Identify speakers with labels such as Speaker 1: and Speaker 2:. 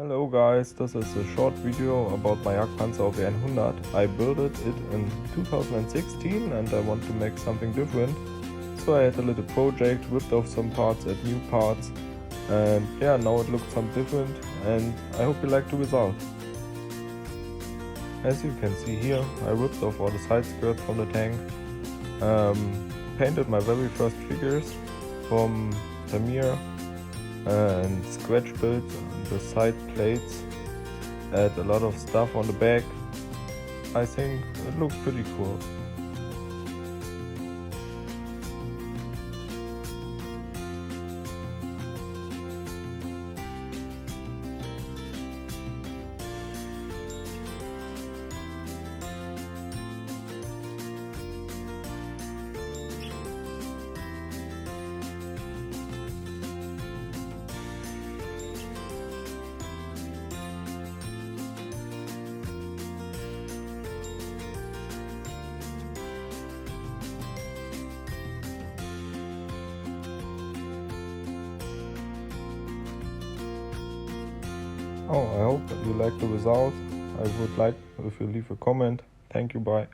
Speaker 1: Hello guys, this is a short video about my Jagdpanzer of E100. I built it in 2016 and I want to make something different. So I had a little project, ripped off some parts, add new parts, and yeah, now it looks some different and I hope you like the result. As you can see here, I ripped off all the side skirts from the tank, painted my very first figures from Premiere, and scratch built the side plates, add a lot of stuff on the back. I think it looks pretty cool. Oh, I hope you like the result. I would like if you leave a comment. Thank you, bye.